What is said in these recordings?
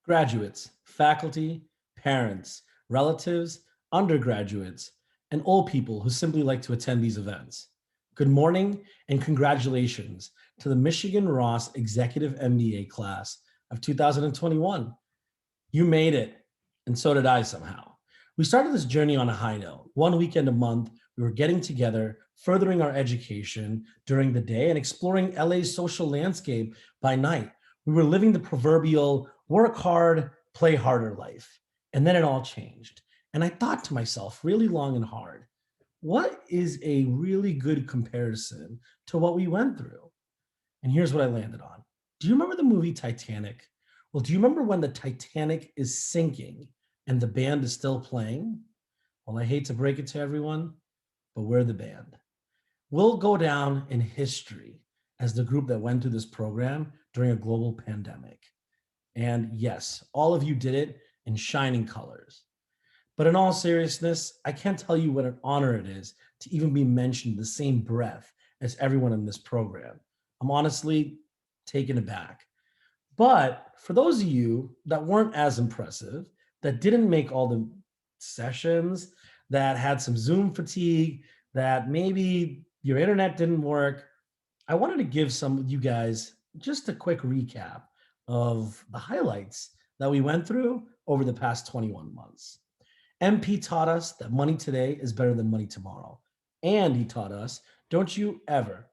Graduates, faculty, parents, relatives, undergraduates, and old people who simply like to attend these events. Good morning and congratulations to the Michigan Ross Executive MBA class of 2021. You made it, and so did I somehow. We started this journey on a high note. One weekend a month, we were getting together, furthering our education during the day, and exploring LA's social landscape by night. We were living the proverbial work hard, play harder life. And then it all changed. And I thought to myself really long and hard, what is a really good comparison to what we went through? And here's what I landed on. Do you remember the movie Titanic? Well, do you remember when the Titanic is sinking and the band is still playing? Well, I hate to break it to everyone, but we're the band. We'll go down in history as the group that went through this program during a global pandemic. And yes, all of you did it in shining colors. But in all seriousness, I can't tell you what an honor it is to even be mentioned in the same breath as everyone in this program. I'm honestly taken aback. But for those of you that weren't as impressive, that didn't make all the sessions, that had some Zoom fatigue, that maybe your internet didn't work, I wanted to give some of you guys just a quick recap of the highlights that we went through over the past 21 months. MP taught us that money today is better than money tomorrow. And he taught us, don't you ever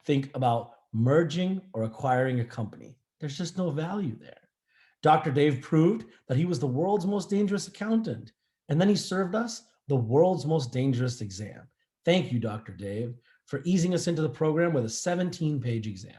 think about merging or acquiring a company. There's just no value there. Dr. Dave proved that he was the world's most dangerous accountant. And then he served us the world's most dangerous exam. Thank you, Dr. Dave, for easing us into the program with a 17-page exam.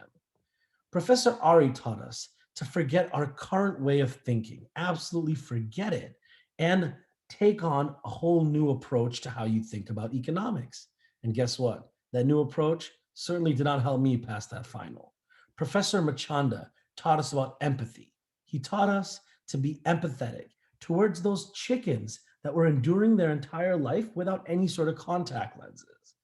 Professor Ari taught us to forget our current way of thinking, absolutely forget it, and take on a whole new approach to how you think about economics. And guess what? That new approach certainly did not help me pass that final. Professor Machanda taught us about empathy. He taught us to be empathetic towards those chickens that were enduring their entire life without any sort of contact lenses.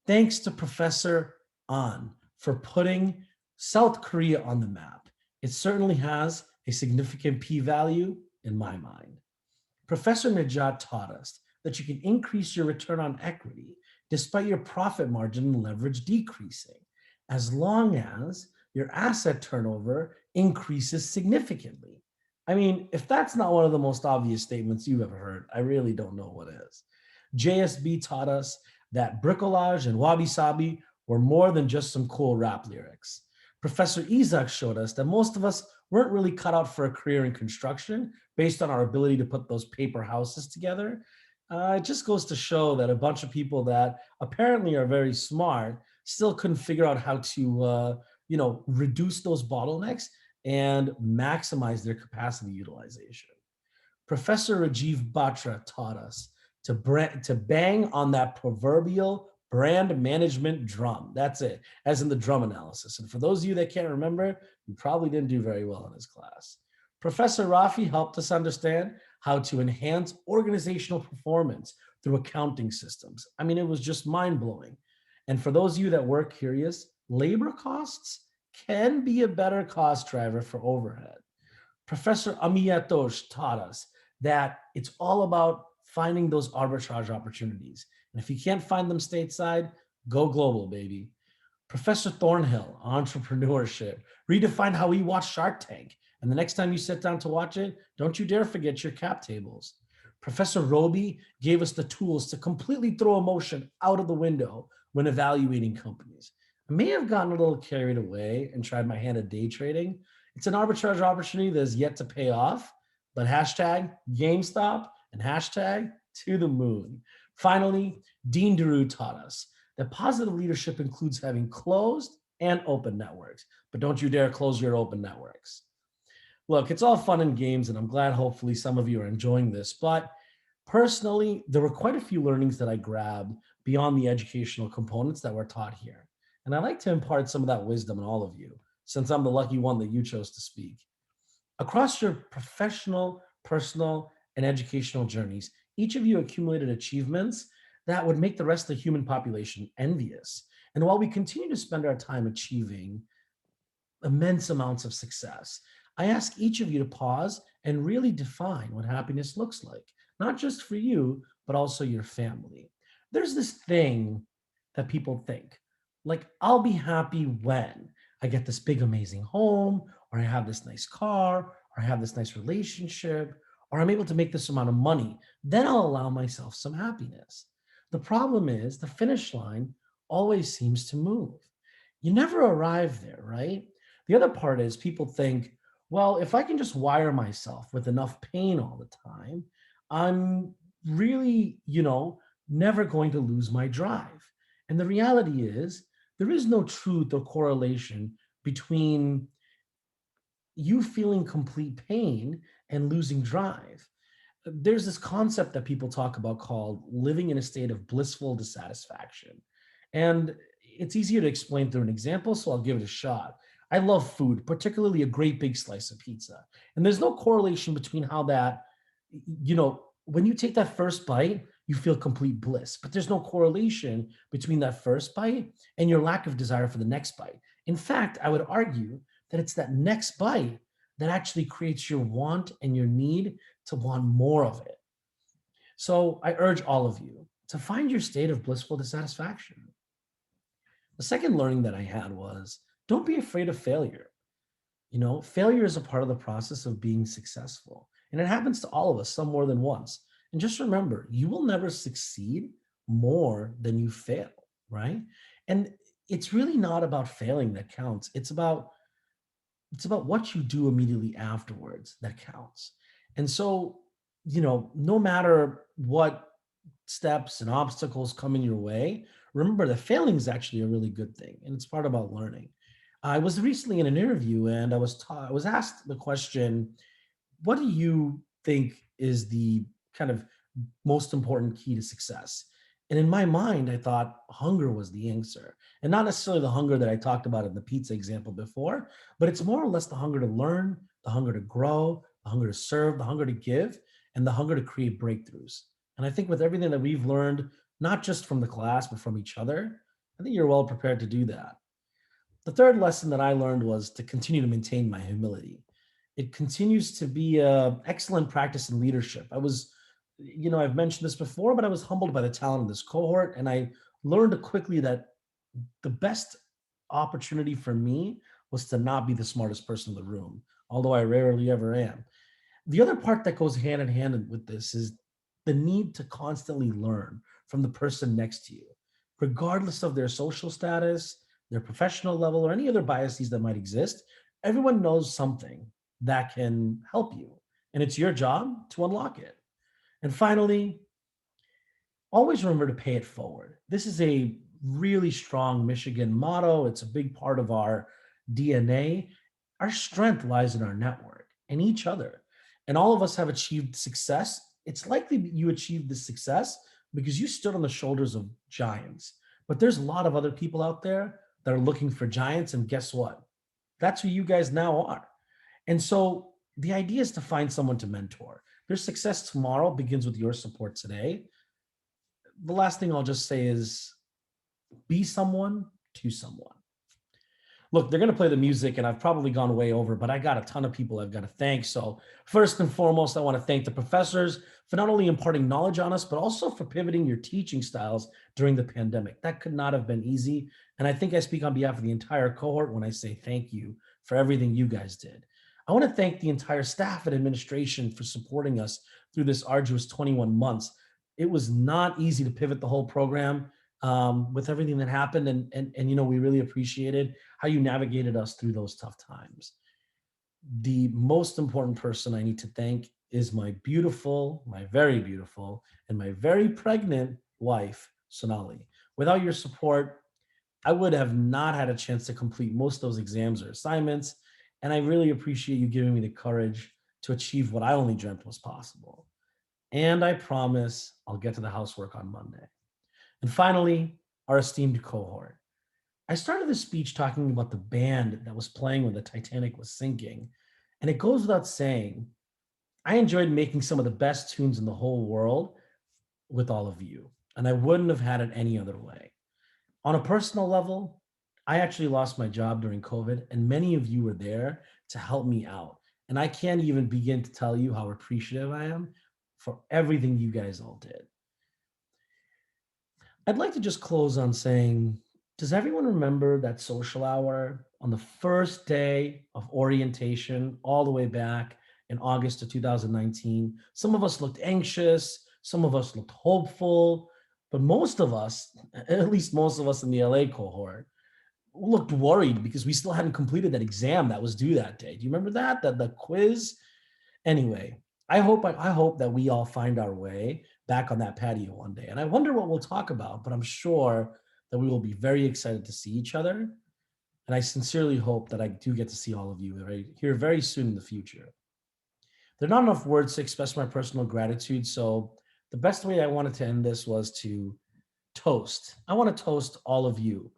Thanks to Professor An for putting South Korea on the map. It certainly has a significant p-value in my mind. Professor Najat taught us that you can increase your return on equity despite your profit margin and leverage decreasing, as long as your asset turnover increases significantly. I mean, if that's not one of the most obvious statements you've ever heard, I really don't know what is. JSB taught us that bricolage and wabi-sabi were more than just some cool rap lyrics. Professor Isaac showed us that most of us weren't really cut out for a career in construction based on our ability to put those paper houses together. It just goes to show that a bunch of people that apparently are very smart still couldn't figure out how to, reduce those bottlenecks and maximize their capacity utilization. Professor Rajiv Batra taught us to bang on that proverbial brand management drum. That's it, as in the drum analysis. And for those of you that can't remember, you probably didn't do very well in his class. Professor Rafi helped us understand how to enhance organizational performance through accounting systems. I mean, it was just mind blowing. And for those of you that were curious, labor costs can be a better cost driver for overhead. Professor Amiyatosh taught us that it's all about finding those arbitrage opportunities. And if you can't find them stateside, go global, baby. Professor Thornhill, entrepreneurship, redefined how we watch Shark Tank. And the next time you sit down to watch it, don't you dare forget your cap tables. Professor Roby gave us the tools to completely throw emotion out of the window when evaluating companies. I may have gotten a little carried away and tried my hand at day trading. It's an arbitrage opportunity that is yet to pay off, but hashtag GameStop and hashtag to the moon. Finally, Dean DeRue taught us that positive leadership includes having closed and open networks, but don't you dare close your open networks. Look, it's all fun and games, and I'm glad hopefully some of you are enjoying this, but personally, there were quite a few learnings that I grabbed beyond the educational components that were taught here. And I'd like to impart some of that wisdom in all of you, since I'm the lucky one that you chose to speak. Across your professional, personal, and educational journeys, each of you accumulated achievements that would make the rest of the human population envious. And while we continue to spend our time achieving immense amounts of success, I ask each of you to pause and really define what happiness looks like, not just for you, but also your family. There's this thing that people think, like, I'll be happy when I get this big, amazing home, or I have this nice car, or I have this nice relationship, or I'm able to make this amount of money. Then I'll allow myself some happiness. The problem is the finish line always seems to move. You never arrive there, right? The other part is people think, well, if I can just wire myself with enough pain all the time, I'm really, never going to lose my drive. And the reality is, there is no truth or correlation between you feeling complete pain and losing drive. There's this concept that people talk about called living in a state of blissful dissatisfaction. And it's easier to explain through an example, so I'll give it a shot. I love food, particularly a great big slice of pizza. And there's no correlation between how that, when you take that first bite, you feel complete bliss, but there's no correlation between that first bite and your lack of desire for the next bite. In fact, I would argue that it's that next bite that actually creates your want and your need to want more of it. So I urge all of you to find your state of blissful dissatisfaction. The second learning that I had was don't be afraid of failure. Failure is a part of the process of being successful, and it happens to all of us, some more than once. And just remember, you will never succeed more than you fail, right? And it's really not about failing that counts. It's about what you do immediately afterwards that counts. And so, no matter what steps and obstacles come in your way, remember that failing is actually a really good thing, and it's part about learning. I was recently in an interview, and I was asked the question, "What do you think is the kind of most important key to success?" And in my mind, I thought hunger was the answer. And not necessarily the hunger that I talked about in the pizza example before, but it's more or less the hunger to learn, the hunger to grow, the hunger to serve, the hunger to give, and the hunger to create breakthroughs. And I think with everything that we've learned, not just from the class, but from each other, I think you're well prepared to do that. The third lesson that I learned was to continue to maintain my humility. It continues to be an excellent practice in leadership. I've mentioned this before, but I was humbled by the talent of this cohort, and I learned quickly that the best opportunity for me was to not be the smartest person in the room, although I rarely ever am. The other part that goes hand in hand with this is the need to constantly learn from the person next to you, regardless of their social status, their professional level, or any other biases that might exist. Everyone knows something that can help you, and it's your job to unlock it. And finally, always remember to pay it forward. This is a really strong Michigan motto. It's a big part of our DNA. Our strength lies in our network and each other. And all of us have achieved success. It's likely that you achieved this success because you stood on the shoulders of giants. But there's a lot of other people out there that are looking for giants. And guess what? That's who you guys now are. And so the idea is to find someone to mentor. Their success tomorrow begins with your support today. The last thing I'll just say is be someone to someone. Look, they're going to play the music, and I've probably gone way over, but I got a ton of people I've got to thank. So, first and foremost, I want to thank the professors for not only imparting knowledge on us, but also for pivoting your teaching styles during the pandemic. That could not have been easy. And I think I speak on behalf of the entire cohort when I say thank you for everything you guys did. I want to thank the entire staff and administration for supporting us through this arduous 21 months. It was not easy to pivot the whole program with everything that happened, and we really appreciated how you navigated us through those tough times. The most important person I need to thank is my beautiful, my very beautiful, and my very pregnant wife, Sonali. Without your support, I would have not had a chance to complete most of those exams or assignments. And I really appreciate you giving me the courage to achieve what I only dreamt was possible. And I promise I'll get to the housework on Monday. And finally, our esteemed cohort. I started this speech talking about the band that was playing when the Titanic was sinking. And it goes without saying, I enjoyed making some of the best tunes in the whole world with all of you. And I wouldn't have had it any other way. On a personal level, I actually lost my job during COVID, and many of you were there to help me out. And I can't even begin to tell you how appreciative I am for everything you guys all did. I'd like to just close on saying, does everyone remember that social hour on the first day of orientation, all the way back in August of 2019? Some of us looked anxious, some of us looked hopeful, but most of us, at least most of us in the LA cohort, looked worried because we still hadn't completed that exam that was due that day. Do you remember that? That the quiz? Anyway, I hope that we all find our way back on that patio one day. And I wonder what we'll talk about, but I'm sure that we will be very excited to see each other. And I sincerely hope that I do get to see all of you right here very soon in the future. There are not enough words to express my personal gratitude, so the best way I wanted to end this was to toast. I want to toast all of you,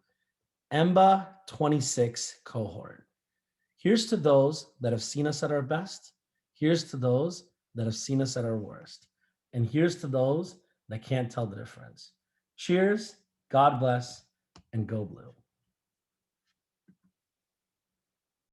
EMBA 26 cohort. Here's to those that have seen us at our best. Here's to those that have seen us at our worst. And here's to those that can't tell the difference. Cheers, God bless, and go blue.